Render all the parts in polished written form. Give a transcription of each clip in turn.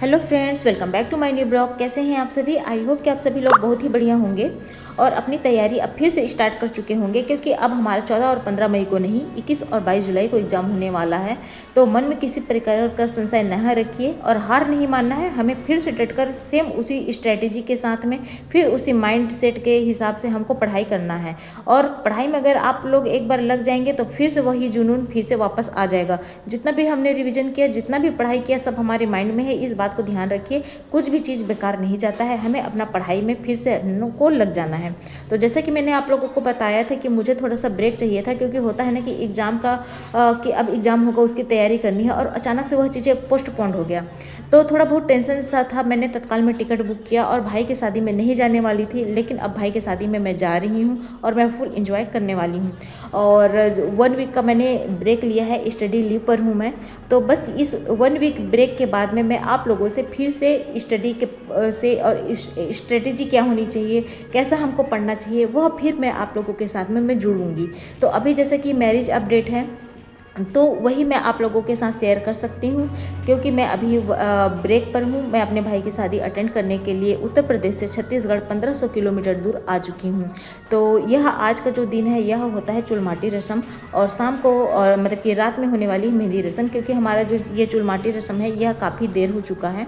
Hello friends, welcome back to my new blog. कैसे हैं आप सभी? आई होप कि आप सभी लोग बहुत ही बढ़िया होंगे और अपनी तैयारी अब फिर से स्टार्ट कर चुके होंगे, क्योंकि अब हमारा 14 और 15 मई को नहीं, 21 और 22 जुलाई को एग्ज़ाम होने वाला है। तो मन में किसी प्रकार का संशय न रखिए और हार नहीं मानना है। हमें फिर से डटकर सेम उसी स्ट्रैटेजी के साथ में, फिर उसी माइंड सेट के हिसाब से हमको पढ़ाई करना है। और पढ़ाई में अगर आप लोग एक बार लग जाएंगे तो फिर से वही जुनून फिर से वापस आ जाएगा। जितना भी हमने रिविजन किया, जितना भी पढ़ाई किया, सब हमारे माइंड में है। इस बात को ध्यान रखिए, कुछ भी चीज़ बेकार नहीं जाता है। हमें अपना पढ़ाई में फिर से को लग जाना है। तो जैसे कि मैंने आप लोगों को बताया था कि मुझे थोड़ा सा ब्रेक चाहिए था, क्योंकि होता है ना कि एग्ज़ाम का कि अब एग्ज़ाम होगा, उसकी तैयारी करनी है, और अचानक से वह चीज़ें पोस्टपोन्ड हो गया। तो थोड़ा बहुत टेंशन सा था। मैंने तत्काल में टिकट बुक किया और भाई की शादी में नहीं जाने वाली थी, लेकिन अब भाई की शादी में मैं जा रही हूँ और मैं फुल इंजॉय करने वाली हूँ। और 1 वीक का मैंने ब्रेक लिया है, स्टडी लीव पर हूँ मैं। तो बस इस 1 वीक ब्रेक के बाद में मैं आप लोगों से फिर से स्टडी के से और स्ट्रेटेजी क्या होनी चाहिए, कैसा हमको पढ़ना चाहिए, वह फिर मैं आप लोगों के साथ में मैं जुड़ूंगी। तो अभी जैसे कि मैरिज अपडेट है, तो वही मैं आप लोगों के साथ शेयर कर सकती हूँ, क्योंकि मैं अभी ब्रेक पर हूँ। मैं अपने भाई की शादी अटेंड करने के लिए उत्तर प्रदेश से छत्तीसगढ़ 1500 किलोमीटर दूर आ चुकी हूँ। तो यह आज का जो दिन है, यह होता है चुलमाटी रस्म, और शाम को, और मतलब कि रात में होने वाली मेहंदी रस्म, क्योंकि हमारा जो ये चुलमाटी रस्म है, यह काफ़ी देर हो चुका है।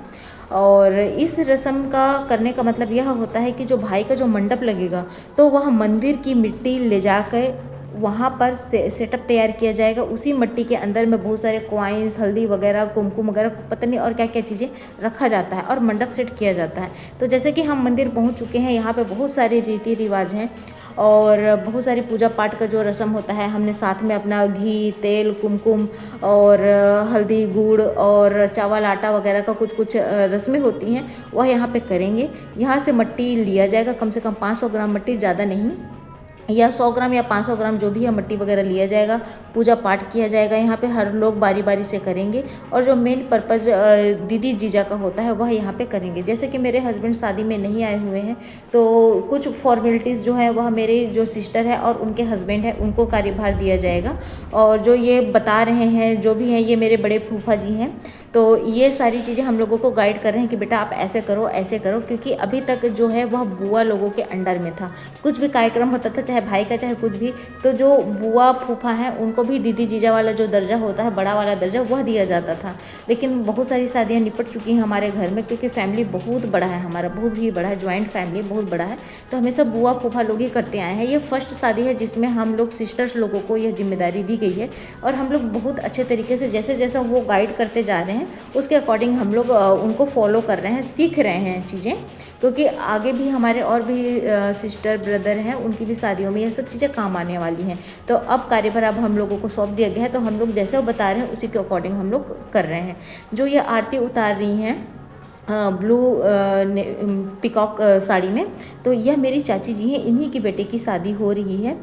और इस रस्म का करने का मतलब यह होता है कि जो भाई का जो मंडप लगेगा, तो वह मंदिर की मिट्टी ले जाकर वहाँ पर सेटअप तैयार किया जाएगा। उसी मिट्टी के अंदर में बहुत सारे कॉइन्स, हल्दी वगैरह, कुमकुम वगैरह, पता नहीं और क्या क्या चीज़ें रखा जाता है और मंडप सेट किया जाता है। तो जैसे कि हम मंदिर पहुँच चुके हैं, यहाँ पे बहुत सारे रीति रिवाज हैं और बहुत सारी पूजा पाठ का जो रस्म होता है, हमने साथ में अपना घी, तेल, कुमकुम और हल्दी, गुड़ और चावल आटा वगैरह का कुछ कुछ रस्में होती हैं, वह यहाँ पे करेंगे। यहाँ से मिट्टी लिया जाएगा, कम से कम 500 ग्राम मिट्टी, ज़्यादा नहीं, या 100 ग्राम या 500 ग्राम जो भी है मिट्टी वगैरह लिया जाएगा। पूजा पाठ किया जाएगा। यहाँ पे हर लोग बारी बारी से करेंगे, और जो मेन पर्पज़ दीदी जीजा का होता है, वह यहाँ पे करेंगे। जैसे कि मेरे हस्बैंड शादी में नहीं आए हुए हैं, तो कुछ फॉर्मेलिटीज़ जो है वह मेरे जो सिस्टर है और उनके हस्बैंड है, उनको कार्यभार दिया जाएगा। और जो ये बता रहे हैं, जो भी हैं, ये मेरे बड़े फूफा जी हैं। तो ये सारी चीज़ें हम लोगों को गाइड कर रहे हैं कि बेटा आप ऐसे करो, ऐसे करो, क्योंकि अभी तक जो है वह बुआ लोगों के अंडर में था। कुछ भी कार्यक्रम होता था, चाहे भाई का चाहे कुछ भी, तो जो बुआ फूफा हैं उनको भी दीदी जीजा वाला जो दर्जा होता है, बड़ा वाला दर्जा, वह दिया जाता था। लेकिन बहुत सारी शादियाँ निपट चुकी हैं हमारे घर में, क्योंकि फैमिली बहुत बड़ा है, हमारा बहुत ही बड़ा है, ज्वाइंट फैमिली बहुत बड़ा है। तो हमेशा बुआ फूफा लोग ही करते आए हैं। ये फर्स्ट शादी है जिसमें हम लोग सिस्टर्स लोगों को यह जिम्मेदारी दी गई है, और हम लोग बहुत अच्छे तरीके से जैसे जैसा वो गाइड करते जा रहे हैं, उसके अकॉर्डिंग हम लोग उनको फॉलो कर रहे हैं, सीख रहे हैं चीज़ें। क्योंकि आगे भी हमारे और भी सिस्टर ब्रदर हैं, उनकी भी शादियों में यह सब चीज़ें काम आने वाली हैं। तो अब कार्यभार अब हम लोगों को सौंप दिया गया है, तो हम लोग जैसे वो बता रहे हैं उसी के अकॉर्डिंग हम लोग कर रहे हैं। जो ये आरती उतार रही हैं ब्लू पिकॉक साड़ी में, तो यह मेरी चाची जी हैं, इन्हीं की बेटे की शादी हो रही है।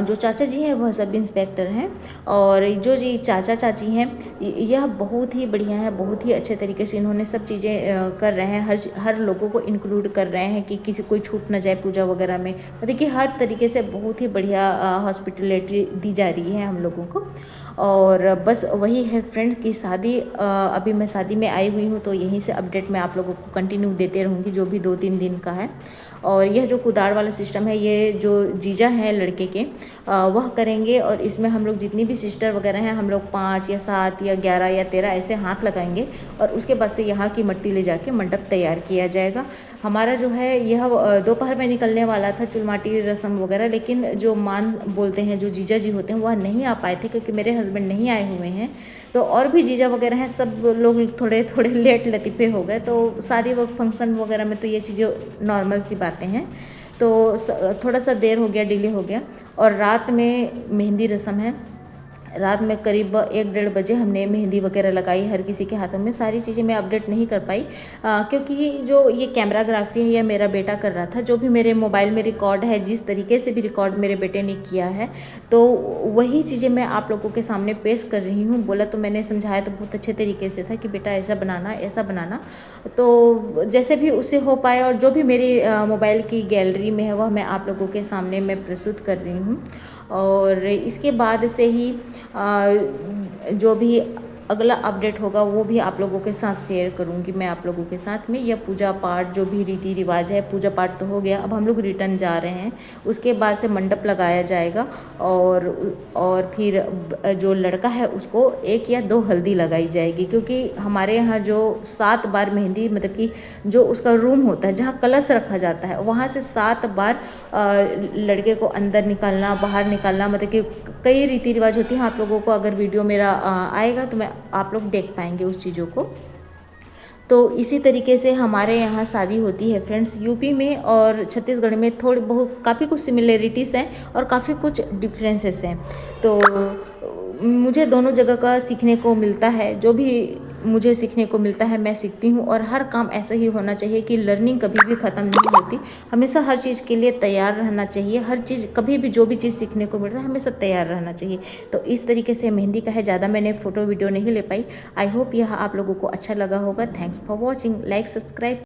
जो चाचा जी हैं वह सब इंस्पेक्टर हैं, और जो जी चाचा चाची हैं, यह बहुत ही बढ़िया है, बहुत ही अच्छे तरीके से इन्होंने सब चीज़ें कर रहे हैं। हर लोगों को इंक्लूड कर रहे हैं कि किसी कोई छूट न जाए पूजा वगैरह में। मतलब कि हर तरीके से बहुत ही बढ़िया हॉस्पिटलिटी दी जा रही है हम लोगों को। और बस वही है फ्रेंड की शादी। अभी मैं शादी में आई हुई हूँ, तो यहीं से अपडेट मैं आप लोगों को कंटिन्यू देते रहूँगी, जो भी 2-3 दिन का है। और यह जो कुदाड़ वाला सिस्टम है, ये जो जीजा हैं लड़के के, वह करेंगे। और इसमें हम लोग जितनी भी सिस्टर वगैरह हैं, हम लोग 5 या 7 या 11 या 13 ऐसे हाथ लगाएंगे, और उसके बाद से यहाँ की मिट्टी ले जाके मंडप तैयार किया जाएगा। हमारा जो है यह दोपहर में निकलने वाला था चुलमाटी रस्म वगैरह, लेकिन जो मान बोलते हैं, जो जीजा जी होते हैं, वह नहीं आ पाए थे, क्योंकि मेरे हस्बैंड नहीं आए हुए हैं। तो और भी जीजा वगैरह हैं, सब लोग थोड़े थोड़े लेट लतीफ़े हो गए। तो शादी व फंक्शन वगैरह में तो ये चीज़ें नॉर्मल सी बातें हैं। तो थोड़ा सा देर हो गया, डिले हो गया। और रात में मेहंदी रस्म है। रात में करीब 1-1:30 बजे हमने मेहंदी वगैरह लगाई हर किसी के हाथों में। सारी चीज़ें मैं अपडेट नहीं कर पाई, क्योंकि जो ये कैमराग्राफी है, यह मेरा बेटा कर रहा था। जो भी मेरे मोबाइल में रिकॉर्ड है, जिस तरीके से भी रिकॉर्ड मेरे बेटे ने किया है, तो वही चीज़ें मैं आप लोगों के सामने पेश कर रही हूँ। बोला तो मैंने समझाया तो बहुत अच्छे तरीके से था कि बेटा ऐसा बनाना, ऐसा बनाना। तो जैसे भी उससे हो पाए, और जो भी मेरी मोबाइल की गैलरी में है, वह मैं आप लोगों के सामने मैं प्रस्तुत कर रही हूँ। और इसके बाद से ही जो भी अगला अपडेट होगा वो भी आप लोगों के साथ शेयर करूँगी मैं आप लोगों के साथ में। यह पूजा पाठ जो भी रीति रिवाज है, पूजा पाठ तो हो गया, अब हम लोग रिटर्न जा रहे हैं। उसके बाद से मंडप लगाया जाएगा और फिर जो लड़का है उसको 1 या 2 हल्दी लगाई जाएगी, क्योंकि हमारे यहाँ जो 7 बार मेहंदी मतलब कि जो उसका रूम होता है जहाँ कलश रखा जाता है, वहाँ से 7 बार लड़के को अंदर निकालना, बाहर निकालना, मतलब कि कई रीति रिवाज होती हैं। आप लोगों को अगर वीडियो मेरा आएगा तो आप लोग देख पाएंगे उस चीज़ों को। तो इसी तरीके से हमारे यहाँ शादी होती है फ्रेंड्स, यूपी में और छत्तीसगढ़ में थोड़ी बहुत काफ़ी कुछ सिमिलरिटीज़ हैं और काफ़ी कुछ डिफरेंसेस हैं। तो मुझे दोनों जगह का सीखने को मिलता है, जो भी मुझे सीखने को मिलता है मैं सीखती हूँ। और हर काम ऐसा ही होना चाहिए कि लर्निंग कभी भी ख़त्म नहीं होती, हमेशा हर चीज़ के लिए तैयार रहना चाहिए। हर चीज़ कभी भी जो भी चीज़ सीखने को मिल रहा है हमेशा तैयार रहना चाहिए। तो इस तरीके से मेहंदी का है, ज़्यादा मैंने फ़ोटो वीडियो नहीं ले पाई। आई होप यह आप लोगों को अच्छा लगा होगा। Thanks for watching, like subscribe.